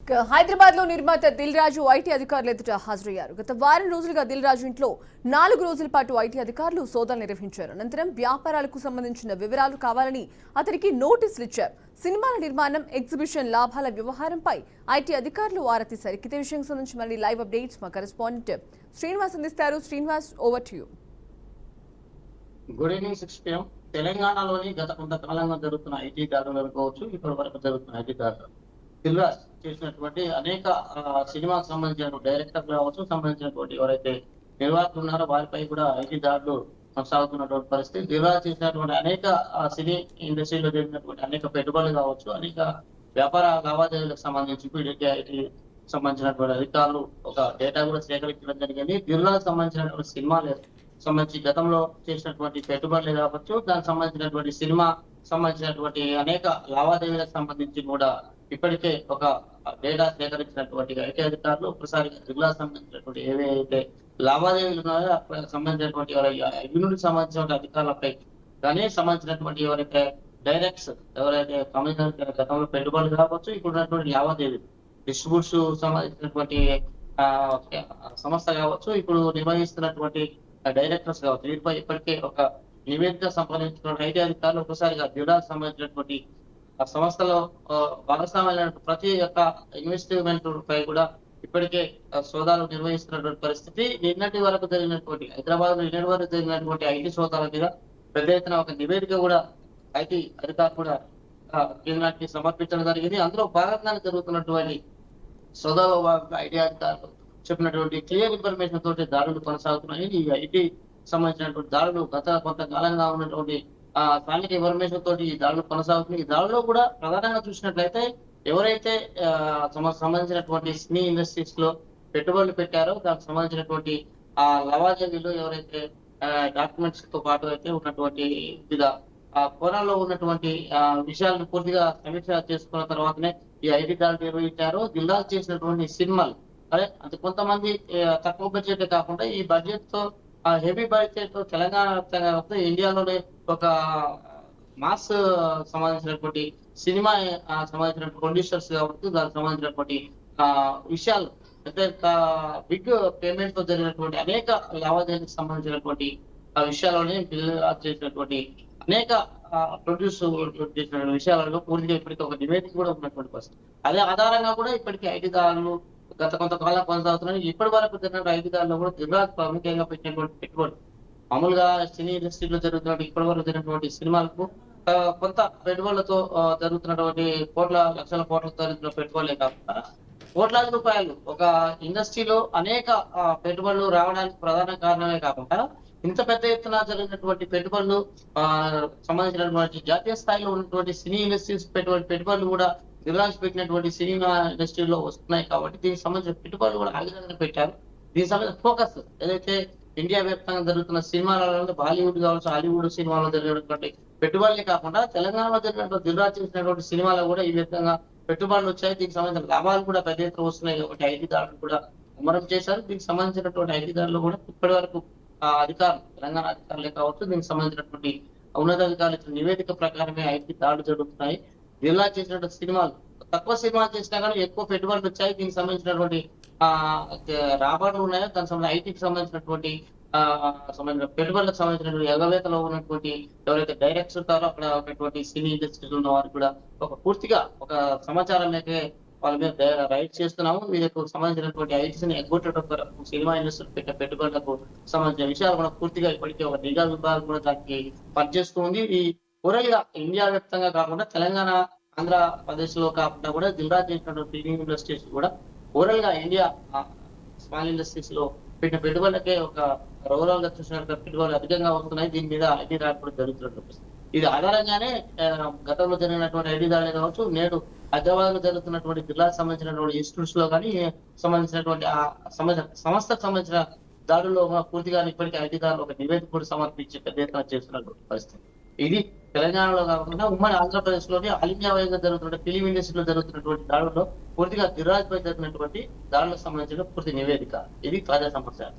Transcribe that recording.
హైదరాబాద్ లో నిర్మాత దిల్ రాజు ఐటీ అధికారులు ఎదుట హాజరయ్యారు. గత వారం రోజులుగా దిల్ రాజు ఇంట్లో 4 రోజుల పాటు ఐటీ అధికారులు సోదాలు నిర్వహించారు. అనంతరం వ్యాపారాలకు సంబంధించిన వివరాలు కావాలని అతనికి నోటీసులు ఇచ్చారు. సినిమాల నిర్మాణం, ఎగ్జిబిషన్ లాభాల వ్యవహారంపై ఐటీ అధికారులు ఆరా తీశారు. ఇదే విషయం సంబంధించి మళ్ళీ లైవ్ అప్డేట్స్ మా కరెస్పాండెంట్ శ్రీనివాస్ అందిస్తారు. Srinivas, over to you. Good evening 6 PM. తెలంగాణలోని గత కొంతకాలంగా జరుగుతున్న ఐటీ దాడులు అనుకోవచ్చు, ఇప్పటి వరకు జరుగుతున్న ఐటీ దాడులు దిల్ రాజు చేసినటువంటి అనేక సినిమాకు సంబంధించిన డైరెక్టర్లు కావచ్చు, సంబంధించినటువంటి ఎవరైతే నిర్వాహకులు ఉన్నారో వారిపై కూడా ఐటీ దాడులు కొనసాగుతున్నటువంటి పరిస్థితి. దిల్ రాజు చేసినటువంటి అనేక సినీ ఇండస్ట్రీలో జరిగినటువంటి అనేక పెట్టుబడులు కావచ్చు, అనేక వ్యాపార లావాదేవీలకు సంబంధించి ఐటీ సంబంధించినటువంటి అధికారులు ఒక డేటా కూడా సేకరించడం జరిగింది. దిల్ రాజు సంబంధించినటువంటి సినిమాలు సంబంధించి గతంలో చేసినటువంటి పెట్టుబడులు కావచ్చు, దానికి సంబంధించినటువంటి సినిమా సంబంధించినటువంటి అనేక లావాదేవీలకు సంబంధించి కూడా ఇప్పటికే ఒక డేటా సేకరించినటువంటి ఐటీ అధికారులు ఒకసారి జిల్లా సంబంధించినటువంటి ఏవైతే లావాదేవీలు ఉన్నాయో సంబంధించినటువంటి యూనిట్ సంబంధించిన అధికారులపై కానీ సంబంధించినటువంటి ఎవరైతే డైరెక్ట్స్ ఎవరైతే కమిషనర్ గతంలో పెట్టుబడులు కావచ్చు, ఇప్పుడు ఉన్నటువంటి లావాదేవీలు డిస్ట్రిబ్యూట్స్ సంబంధించినటువంటి సంస్థ కావచ్చు, ఇప్పుడు నిర్వహిస్తున్నటువంటి డైరెక్టర్స్ కావచ్చు, వీటిపై ఇప్పటికే ఒక నివేదిక సంపాదించినటువంటి ఐటీ అధికారులు ఒకసారిగా జిల్లాకు సంబంధించినటువంటి ఆ సంస్థలో భాగస్వామ్యాల ప్రతి ఒక్క ఇన్వెస్ట్మెంట్ పై కూడా ఇప్పటికే సోదాలు నిర్వహిస్తున్నటువంటి పరిస్థితి. నిన్నటి వరకు జరిగినటువంటి హైదరాబాద్ లో నిన్నటి వరకు జరిగినటువంటి ఐటీ సోదాల మీద పెద్ద ఎత్తున ఒక నివేదిక కూడా ఐటీ అధికారులు కూడా కేంద్రానికి సమర్పించడం జరిగింది. అందులో భాగంగా జరుగుతున్నటువంటి సోదాలో భాగంగా ఐటీ అధికారులు చెప్పినటువంటి క్లియర్ ఇన్ఫర్మేషన్ తోటి దాడులు కొనసాగుతున్నాయి. ఈ ఐటీ సంబంధించినటువంటి దాడులు గత కొంతకాలంగా ఉన్నటువంటి స్థానిక ఇన్ఫర్మేషన్ తోటి ఈ దాడులు కొనసాగుతున్నాయి. ఈ దాడుల్లో కూడా ప్రధానంగా చూసినట్లయితే ఎవరైతే సంబంధించినటువంటి సినీ ఇండస్ట్రీస్ లో పెట్టుబడులు పెట్టారో దానికి సంబంధించినటువంటి లావాదేవీలు ఎవరైతే డాక్యుమెంట్స్ తో పాటు అయితే ఉన్నటువంటి వివిధ కోణాల్లో ఉన్నటువంటి విషయాలను పూర్తిగా సమీక్ష చేసుకున్న తర్వాతనే ఈ ఐటీ దాడులు నిర్వహించారు. దిల్ రాజు చేసినటువంటి సినిమాలు అంటే కొంతమంది తక్కువ బడ్జెట్ కాకుండా ఈ బడ్జెట్ తో హెవీ బడ్జెట్ తెలంగాణ ఇండియాలోనే ఒక మాస్ సంబంధించినటువంటి సినిమా సంబంధించినటువంటి ప్రొడ్యూసర్స్ కాబట్టి దానికి సంబంధించినటువంటి విషయాలు అంటే బిగ్ పేమెంట్ తో జరిగినటువంటి అనేక లావాదేవీలకు సంబంధించినటువంటి విషయాలని చేసినటువంటి అనేక ప్రొడ్యూస్ చేసిన విషయాలలో పూర్తిగా ఇప్పటికీ ఒక నివేదిక కూడా ఉన్నటువంటి పరిస్థితి. అదే ఆధారంగా కూడా ఇప్పటికీ ఐటీ దాడులు గత కొంతకాలం కొనసాగుతున్నాయి. ఇప్పటి వరకు జరిగిన ఐటీ దాడుల్లో కూడా దిల్ రాజు ప్రాముఖ్యంగా పెట్టినటువంటి పెట్టుబడి మామూలుగా సినీ ఇండస్ట్రీలో జరుగుతున్న ఇప్పటి వరకు జరిగినటువంటి సినిమాలకు కొంత పెట్టుబడులతో జరుగుతున్నటువంటి లక్షల కోట్లతో జరుగుతున్న పెట్టుబడులే కాకుండా కోట్లాది రూపాయలు ఒక ఇండస్ట్రీలో అనేక పెట్టుబడులు రావడానికి ప్రధాన కారణమే కాకుండా ఇంత పెద్ద ఎత్తున జరిగినటువంటి పెట్టుబడులు సంబంధించినటువంటి జాతీయ స్థాయిలో ఉన్నటువంటి సినీ ఇండస్ట్రీస్ పెట్టుబడులు కూడా దిల్ రాజు పెట్టినటువంటి సినిమా ఇండస్ట్రీలో వస్తున్నాయి. కాబట్టి దీనికి సంబంధించిన పెట్టుబడులు కూడా ఆ విధంగా పెట్టారు. దీనికి సంబంధించిన ఫోకస్ ఏదైతే ఇండియా వ్యాప్తంగా జరుగుతున్న సినిమాలలో బాలీవుడ్ కావచ్చు, హాలీవుడ్ సినిమాలో జరిగినటువంటి పెట్టుబడులే కాకుండా తెలంగాణలో జరిగినటువంటి దిల్ రాజు చేసినటువంటి సినిమాలో కూడా ఈ విధంగా పెట్టుబడులు వచ్చాయి. దీనికి సంబంధించిన లాభాలు కూడా పెద్ద ఎత్తున వస్తున్నాయి. కాబట్టి ఐటీ దాడులు కూడా ముమ్మరం చేశారు. దీనికి సంబంధించినటువంటి ఐటీ దాడులు కూడా ఇప్పటి వరకు అధికారులు తెలంగాణ అధికారులే కావచ్చు, దీనికి సంబంధించినటువంటి ఉన్నతాధికారులు ఇచ్చిన నివేదిక ప్రకారమే ఐటీ దాడులు జరుగుతున్నాయి. దిల్ రాజు చేసినటువంటి సినిమాలు తక్కువ సినిమాలు చేసినా కానీ ఎక్కువ పెట్టుబడులు వచ్చాయి. దీనికి సంబంధించినటువంటి రాబడులు ఉన్నాయో దానికి సంబంధించిన ఐటీకి సంబంధించినటువంటి సంబంధించిన పెట్టుబడులకు సంబంధించినటువంటి ఎగవేతలో ఉన్నటువంటి ఎవరైతే డైరెక్టర్స్ ఉంటారో అక్కడ ఉన్నటువంటి సినీ ఇండస్ట్రీలో ఉన్న వారు కూడా ఒక పూర్తిగా ఒక సమాచారం లేకే వాళ్ళ మీద రైడ్ చేస్తున్నాము. వీళ్ళకు సంబంధించినటువంటి ఐటీని ఎగ్గొట్టడం వరకు సినిమా ఇండస్ట్రీ పెట్టే పెట్టుబడులకు సంబంధించిన విషయాలు కూడా పూర్తిగా ఇప్పటికీ ఒక నిఘా విభాగం కూడా దానికి పనిచేస్తుంది. ఈ పూర్తిగా ఇండియా వ్యాప్తంగా కాకుండా తెలంగాణ, ఆంధ్రప్రదేశ్ లో కాకుండా కూడా దిల్ రాజు చేసినటువంటి ఫిలిం ఇండస్ట్రీస్ కూడా ఓవరాల్ గా ఇండియా స్మాల్ ఇండస్ట్రీస్ లో పెట్టిన పెట్టుబడులకే ఒక ఓవరాల్ గా చూసినట్టు పెట్టుబడులు అధికంగా వస్తున్నాయి. దీని మీద ఐటీ దాడి కూడా జరుగుతున్నట్టు ఇది ఆధారంగానే గతంలో జరిగినటువంటి ఐటీ దాడులు కావచ్చు, నేడు హైదరాబాద్ లో జరుగుతున్నటువంటి జిల్లాకు సంబంధించినటువంటి ఇన్స్టిట్యూట్స్ లో కానీ సంబంధించినటువంటి సంస్థకు సంబంధించిన దాడుల్లో పూర్తిగా ఇప్పటికీ ఐటీ దాడులు ఒక నివేదిక కూడా సమర్పించి పెద్ద ఎత్తున చేస్తున్నటువంటి పరిస్థితి. ఇది తెలంగాణలో కాకుండా ఉమ్మడి ఆంధ్రప్రదేశ్ లోని ఆల్ ఇండియా వైజ్గా జరుగుతున్న ఫిలిం ఇండస్ట్రీలో జరుగుతున్నటువంటి దాడుల్లో పూర్తిగా దిల్ రాజు పై జరిగినటువంటి దాడులకు సంబంధించిన పూర్తి నివేదిక. ఇది తాజా సమాచారం.